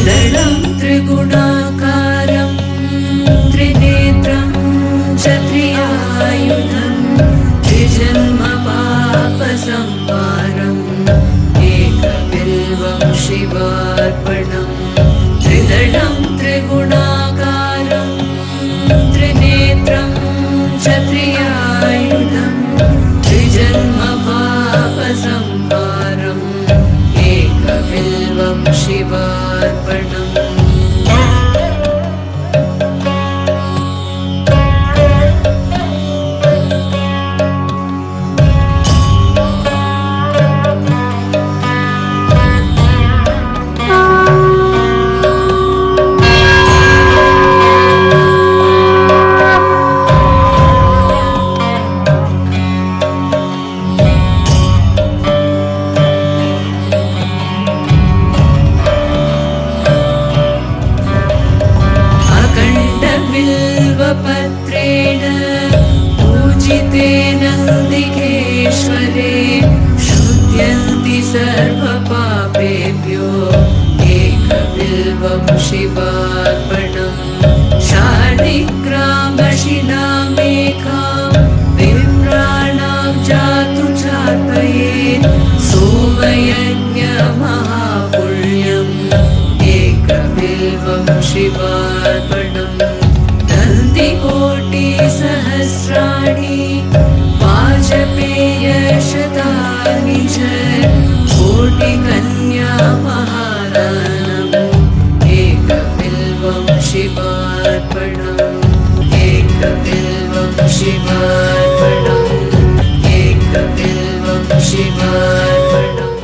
त्रिदलं त्रिगुणाकारं त्रिनेत्रं च त्रियायुधं त्रिजन्म पापसंहारम् एकबिल्वं शिवार्पणम् त्रिदलं त्रिगुणाकारं त्रिनेत्रं च त्रियायुधं त्रिजन्म पापसंहारम् एकबिल्वं शिवार्पणम् पत्रेण पूजिते नन्दिकेश्वरे शुध्यन्ति सर्वपापेभ्यो एकबिल्वं शिवार्पणम् शालिग्रामशिलामेकां विप्राणां जातु चार्पयेत् सोमयज्ञमहापुण्यम् एकबिल्वं शिवार्पणम् कोटिसहस्राणि वाजपेयशतानि च कोटिकन्या महादानम् एकबिल्वं शिवार्पणम् एकबिल्वं शिवार्पणम् एकबिल्वं शिवार्पणम्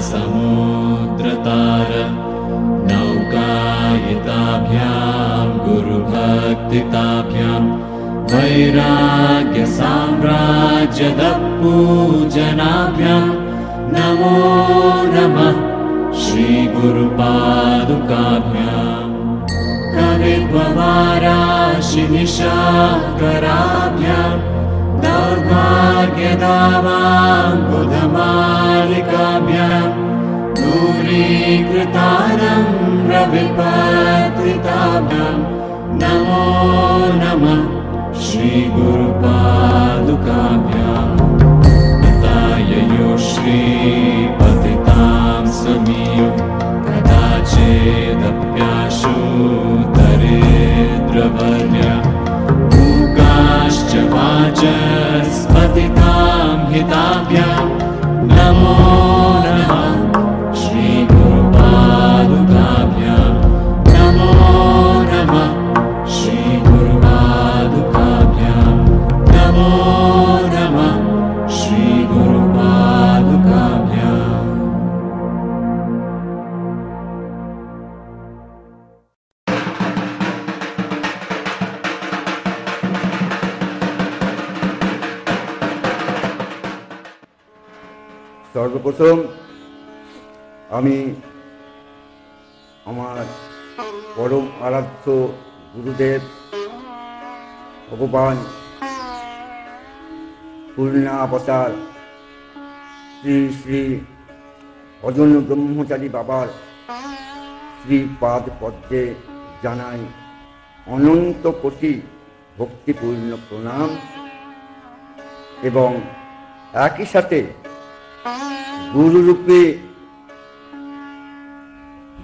समुद्रतार नौकायिताभ्यां गुरुभक्तिताभ्यां वैराग्यसाम्राज्यदपूजनाभ्यां नमो नमः श्रीगुरुपादुकाभ्याम् कविद्ववाराशिनिशाकराभ्यां दौर्भाग्यदावाम्बुधमालिकाभ्यां दूरीकृतारम्रविपत्रिताभ्यां नमो नमः श्रीगुरुपादुकाभ्याम् ताययो श्रीपतितां समीयो कदाचिदप्याशु दरिद्रवर्या मूकाश्च वाचस्पतितां हिताभ्यां नमो नमः श्रीगुरुपादुकाभ्यां नमो नमः श्रीगुरुपादुकाभ्यां नमो नमः श्रीगुरुपादुकाभ्याम्। সর্বপ্রথম আমি আমার পরম আরাধ্য গুরুদেব ভগবান পূর্ণাবতার শ্রী শ্রী অজন ব্রহ্মচারী বাবার শ্রীপাদ পদ্মে জানাই অনন্ত কোটি ভক্তিপূর্ণ প্রণাম এবং একই সাথে গুরুরূপে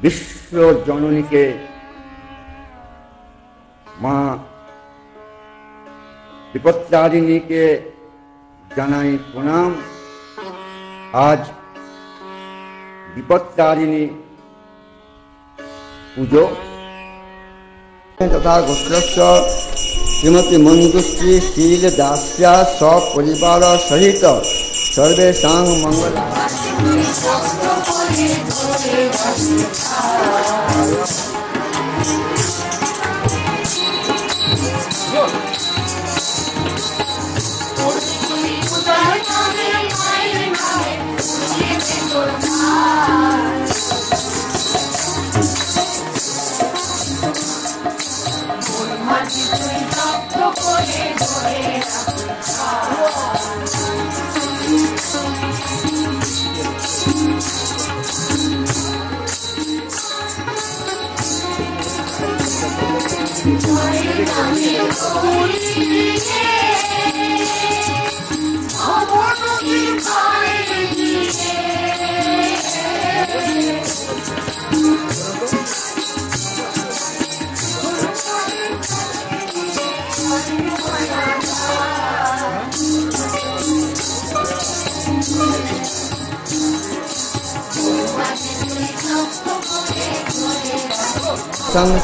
বিশ্ব জননীকে মা বিপত্তারিণীকে জানাই প্রণাম। আজ বিপত্তারিণী পুজো तथा गोत्रस्य श्रीमती मंजुश्री शील दास्या सपरिवार सहित सर्वेषां मंगल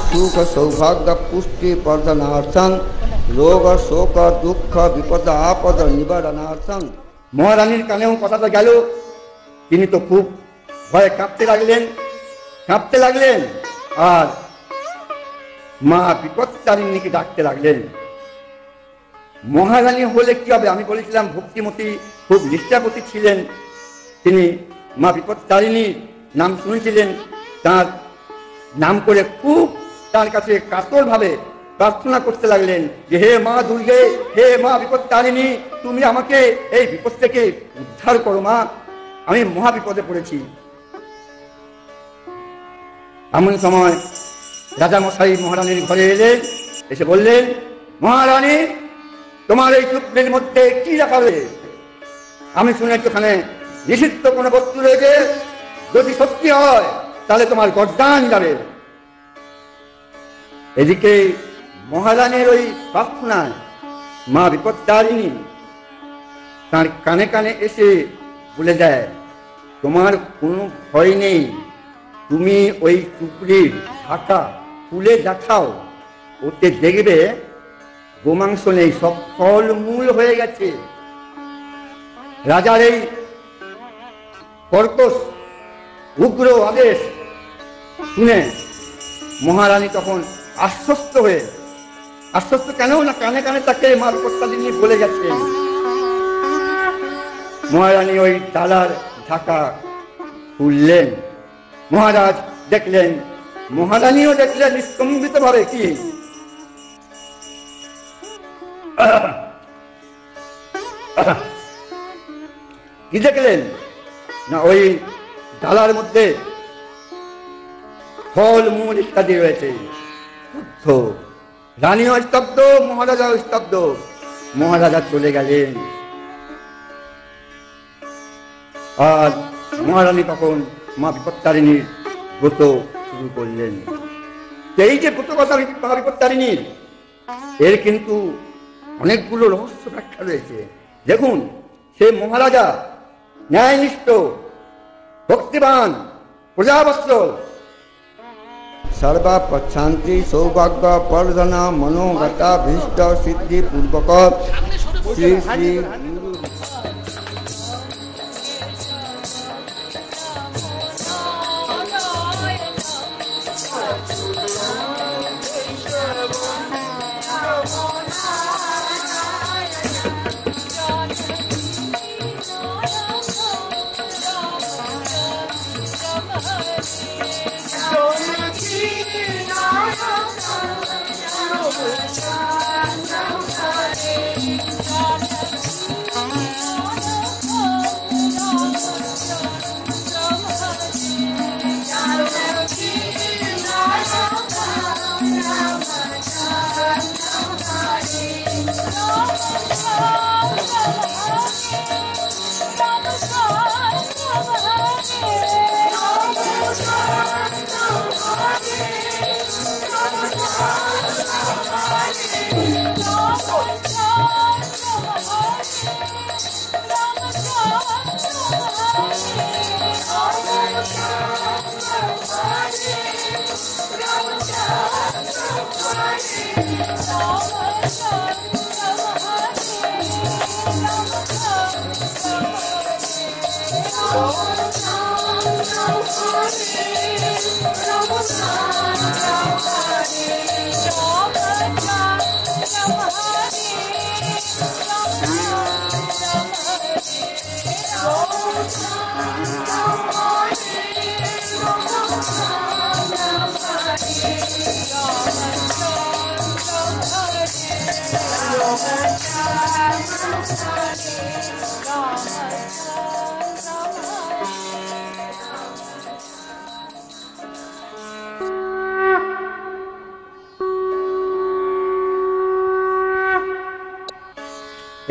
सुख सौभाग्य पुष्टि प्रदानार्थं रोग शोक दुख विपद आपद निवारणार्थं। মহারানীর কানেও কথাটা গেল, তিনি তো খুব ভয়ে কাঁপতে লাগলেন আর মা বিপত্তারিণীকে ডাকতে লাগলেন। মহারানী হলে কি হবে? আমি বলেছিলাম ভক্তিমতী, খুব নিষ্ঠাপতি ছিলেন তিনি। মা বিপত্তারিণীর নাম শুনেছিলেন, তার নাম করে খুব তার কাছে কাতরভাবে প্রার্থনা করতে লাগলেন যে হে মা দুর্গে, হে মা বিপত্তারিণী, তুমি আমাকে এই বিপদ থেকে উদ্ধার করো মা, আমি মহা বিপদে পড়েছি। এমন সময় রাজামশাই মহারানীর ঘরে এলেন, এসে বললেন, মহারানী তোমার এই টুকরির মধ্যে কি রাখা হয়েছে? আমি শুনেছি ওখানে নিষিদ্ধ কোনো বস্তু রয়েছে, যদি সত্যি হয় তাহলে তোমার গর্দান যাবে। এদিকে মহারানীর ওই প্রার্থনায় মা বিপত্তারিণী তার কানে কানে এসে বলে দেয়, তোমার কোনো ভয় নেই, তুমি ওই টুকরির ঢাকা খুলে দেখাও, ওতে দেখবে গোমাংস নেই, সব ফলমূল হয়ে গেছে। রাজার এই কর্কশ উগ্র আদেশ শুনে মহারানী তখন আশ্বস্ত হয়ে, আশ্বস্ত কেন না কানে কানে তাকে মা বিপত্তারিণী বলে গেছেন। মহারানী ওই ডালার ঢাকা খুললেন, মহারাজ দেখলেন, মহারানীও দেখলেন স্তম্ভিত ভাবে। কি দেখলেন না ওই ডালার মধ্যে ফল মূল ইত্যাদি রয়েছে। রানীও স্তব্ধ, মহারাজাও স্তব্ধ। মহারাজা চলে গেলেন আর মহারানী তখন মা বিপত্তারিণীর ব্রত শুরু করলেন। এই যে ব্রত কথা মা বিপত্তারিণীর, এর কিন্তু অনেকগুলো রহস্য ব্যাখ্যা রয়েছে। দেখুন, সে মহারাজা ন্যায়নিষ্ঠ, ভক্তিবান, প্রজাবৎসল, सर्वा पच्छान्ति सौभाग्य वर्धना मनोगता भीष्ट सिद्धि पूर्वक श्री श्री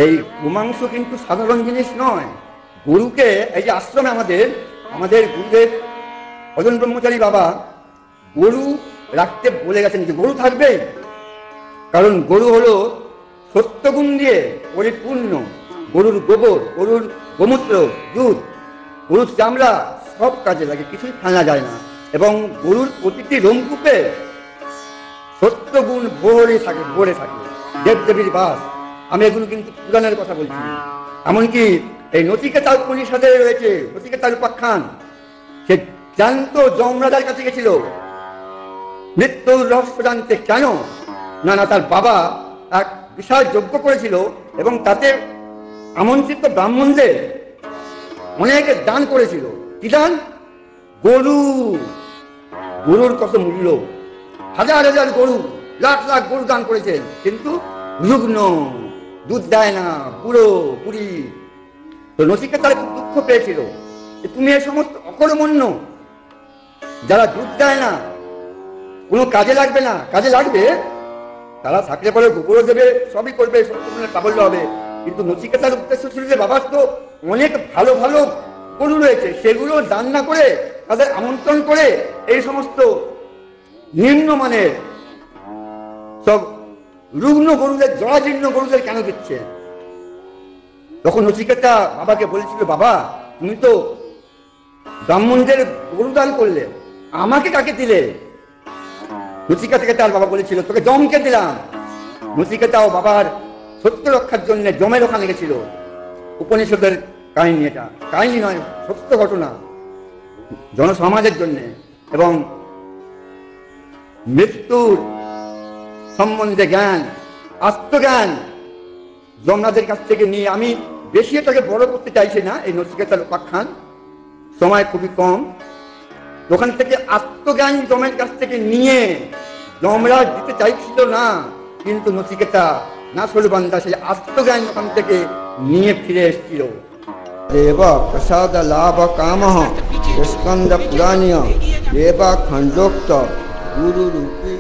এই গোমাংস কিন্তু সাধারণ জিনিস নয়। গরুকে এই যে আশ্রমে আমাদের গুরুদেব অজন ব্রহ্মচারী বাবা গরু রাখতে বলে গেছেন যে গরু থাকবেই, কারণ গরু হলো সত্যগুণ দিয়ে পরিপূর্ণ। গরুর গোবর, গরুর গোমূত্র, দুধ, গরুর চামড়া সব কাজে লাগে, কিছুই ফেলা যায় না। এবং গরুর প্রতিটি রোমকূপে সত্যগুণ ভরে থাকে। দেবদেবীর বাস। আমি এগুলো কিন্তু পুরাণের কথা বলছি। এমনকি এই নচিকেতার পরিষদে রয়েছে নচিকেতার উপাখ্যান। সে জানত যমরাজার কাছে গেছিল মৃত্যুর রহস্য জানতে। কেন না, তার বাবা এক বিশাল যজ্ঞ করেছিল এবং তাতে আমন্ত্রিত ব্রাহ্মণদের অনেকে দান করেছিল। কি দান? গরুর কত মূল্য। হাজার হাজার গরু, লাখ লাখ গরু দান করেছেন, কিন্তু রুগ্ন, দুধ দেয় না, বুড়ো বুড়ি। তো নচিকেতার খুব দুঃখ পেয়েছিল যে তুমি এই সমস্ত অকর্মণ্য, যারা দুধ দেয় না, কোনো কাজে লাগবে না, কাজে লাগবে তারা থাকলে পরে গোবরও দেবে, সবই করবে, সত্যগুণের প্রাবল্য হবে। কিন্তু নচিকেতার উদ্দেশ্য ছিল যে বাবার তো অনেক ভালো ভালো গরু রয়েছে, সেগুলো দান না করে তাদের আমন্ত্রণ করে এই সমস্ত নিম্নমানের সব রুগ্ন গরুদের, জরাজীর্ণ গরুদের কেন দিচ্ছে? তখন নচিকেতা বাবাকে বলেছিল, বাবা তুমি তো ব্রাহ্মণদের গরু দান করলে, আমাকে কাকে দিলে? নচিকেতাকে তার বাবা বলেছিল, তোকে যমকে দিলাম। নচিকেতাও বাবার সত্য রক্ষার জন্য যমের ওখানে গেছিল। উপনিষদের কাহিনী, এটা কাহিনী নয়, সত্য ঘটনা। জনসমাজের জন্যে এবং মৃত্যুর সম্বন্ধে জ্ঞান, আত্মজ্ঞান যমরাজের কাছ থেকে নিয়ে, আমি বেশি এটাকে বড় করতে চাইছি না, এই নচিকেতার উপাখ্যান, সময় খুবই কম। ওখান থেকে আত্মজ্ঞান যমের কাছ থেকে নিয়ে যমরাজ দিতে চাইছিল না, কিন্তু নচিকেতা না সলবান্দা সেই আত্মজ্ঞান ওখান থেকে নিয়ে ফিরে এসেছিল। देव प्रसाद लाभ काम स्कंद पुराणीय देव खंडोक्त गुरु रूपी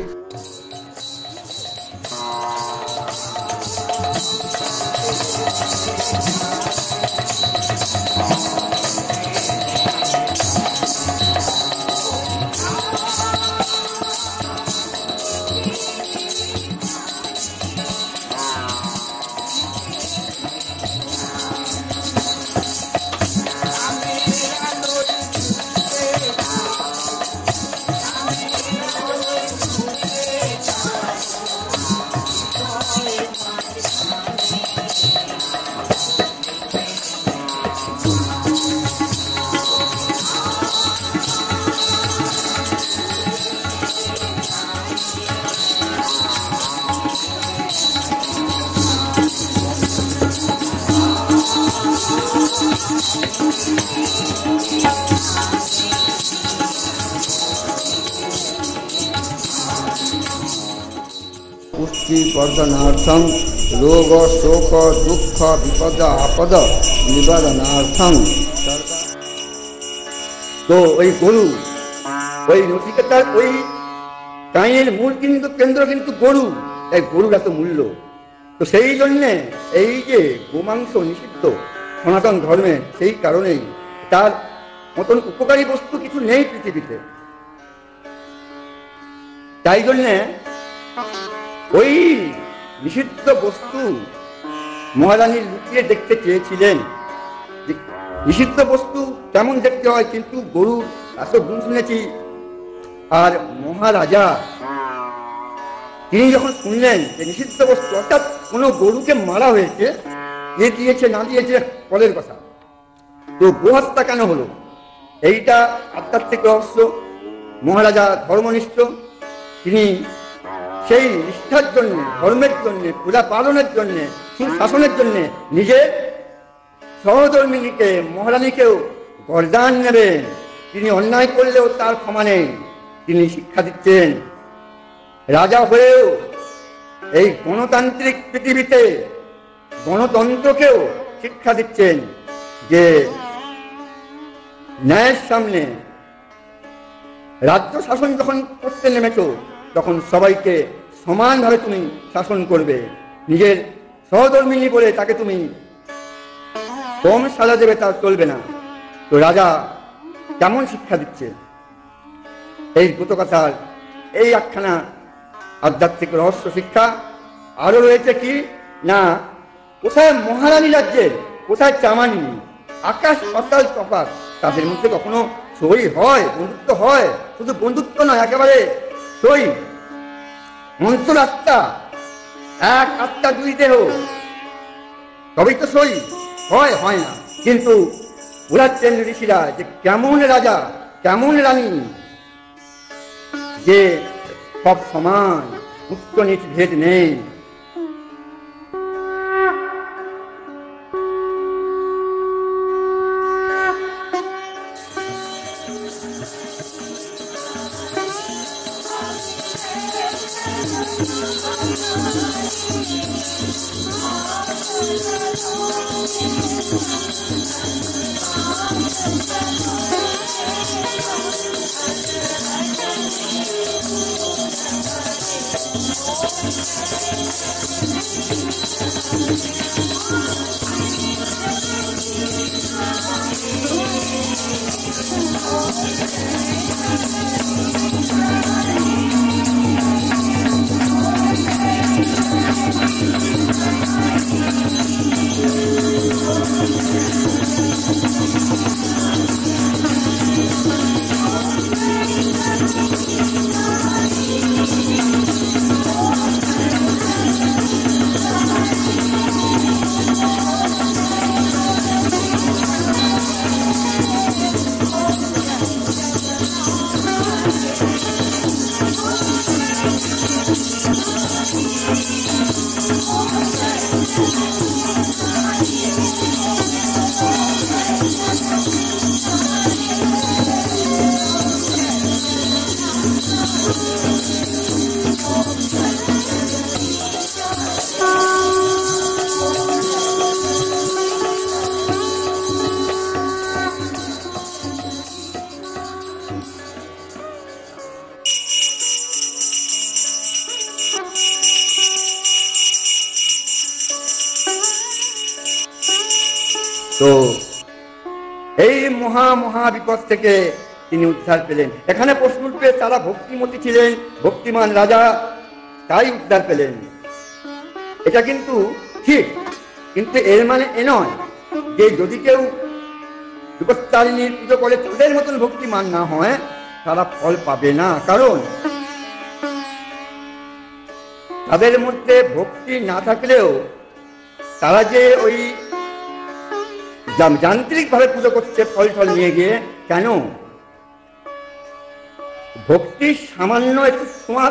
पुष्टि वर्धनार्थम रोग शोक दुख विपद आपद निवारणार्थम। তো ওই গরু, ওই নচিকেতার ওই কাহিনীর মূল কিন্তু কেন্দ্র কিন্তু গরু, এই গরুর এত মূল্য। তো সেই জন্যে এই যে গোমাংস নিষিদ্ধ সনাতন ধর্মে, সেই কারণেই তার মতন উপকারী বস্তু কিছু নেই পৃথিবীতে। তাই জন্যে ওই নিষিদ্ধ বস্তু মহারানী লুকিয়ে দেখতে চেয়েছিলেন। নিষিদ্ধ বস্তু কেমন দেখতে হয়, কিন্তু গরুর এত গুণ শুনেছি। আর মহারাজা তিনি যখন শুনলেন যে নিষিদ্ধ বস্তু, অর্থাৎ কোনো গরুকে মারা হয়েছে, এ দিয়েছে না দিয়েছে পরের কথা, তো গোহত্যা কেন হলো, এইটা আধ্যাত্মিক রহস্য। মহারাজা ধর্মনিষ্ঠ, তিনি সেই নিষ্ঠার জন্য, ধর্মের জন্য, পূজা পালনের জন্য, সুশাসনের জন্য নিজের সহধর্মিনীকে, মহারানীকেও বরদান নেবেন। তিনি অন্যায় করলেও তার ক্ষমা নেই, তিনি শিক্ষা দিচ্ছেন। রাজা হয়েও এই গণতান্ত্রিক পৃথিবীতে গণতন্ত্রকেও শিক্ষা দিচ্ছেন যে ন্যায়ের সামনে রাজ্য শাসন যখন করতে নেমেছ, তখন সবাইকে সমানভাবে তুমি শাসন করবে। নিজের সহধর্মিনী বলে তাকে তুমি কম সাজা দেবে, তা চলবে না। তো রাজা কেমন শিক্ষা দিচ্ছে, এই ব্রতকথার এই একখানা আধ্যাত্মিক রহস্য শিক্ষা। আরো রয়েছে কি না, কোথায় মহারানী রাজ্যের, কোথায় চামানি, আকাশ পাতাল তফাৎ। তাদের মধ্যে কখনো সই হয়, বন্ধুত্ব হয়, শুধু বন্ধুত্ব নয়, একেবারে সই। মন্ত্র আত্মা, এক আত্মা দুই দেহ, তবেই তো সই হয়, হয় না। কিন্তু বোঝাচ্ছেন ঋষিরা যে কেমন রাজা, কেমন রানী, যে সব সমান, উচ্চ নিচ ভেদ নেই। তো এই মহা বিপদ থেকে তিনি উদ্ধার পেলেন। এখানে প্রশ্ন উঠবে, তারা ভক্তিমতী ছিলেন, ভক্তিমান রাজা, তাই উদ্ধার পেলেন। এটা কিন্তু ঠিক, কিন্তু এর মানে এ নয় যে যদি কেউ বিপত্তারিণীর পুজো করে তাদের মতন ভক্তিমান না হয় তারা ফল পাবে না। কারণ তাদের মধ্যে ভক্তি না থাকলেও তারা যে ওই যান্ত্রিক ভাবে পুজো করছে ফল নিয়ে গিয়ে, কেন? ভক্তি সামান্য একটু ছোঁয়া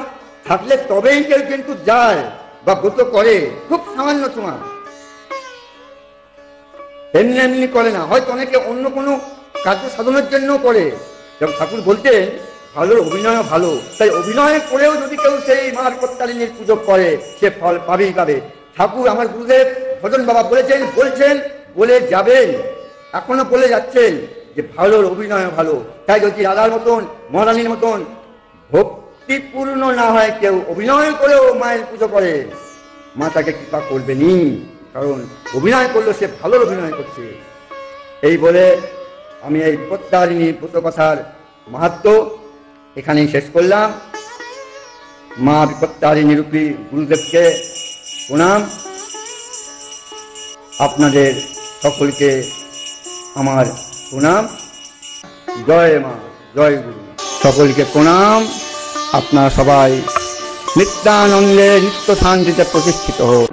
থাকলে তবেই কেউ কিন্তু যায় বা ব্রত করে, খুব সামান্য ছোঁয়া, এমনি করে না। হয়তো অনেকে অন্য কোনো কার্য সাধনের জন্য করে। যেমন ঠাকুর বলতেন ভালোর অভিনয় ভালো, তাই অভিনয় করেও যদি কেউ সেই মা বিপত্তারিণীর পুজো করে সে ফল পাবেই পাবে। ঠাকুর আমার গুরুদেব ভজন বাবা বলছেন, বলে যাবেন, এখনো বলে যাচ্ছেন যে ভালোর অভিনয় ভালো। তাই যদি রাধার মতন মহারানীর মতন ভক্তিপূর্ণ না হয়, কেউ অভিনয় করেও মায়ের পুজো করে, মা তাকে কৃপা করবেনি, কারণ অভিনয় করলেও সে ভালোর অভিনয় করছে। এই বলে আমি এই বিপত্তারিণী ব্রত কথার মাহাত্ম্য এখানেই শেষ করলাম। মা বিপত্তারিণী রূপী গুরুদেবকে প্রণাম। আপনাদের সকলকে আমার প্রণাম। জয় মা, জয় গুরু। সকলকে প্রণাম। আপনারা সবাই নিত্যানন্দে নিত্য শান্তিতে প্রতিষ্ঠিত হোক।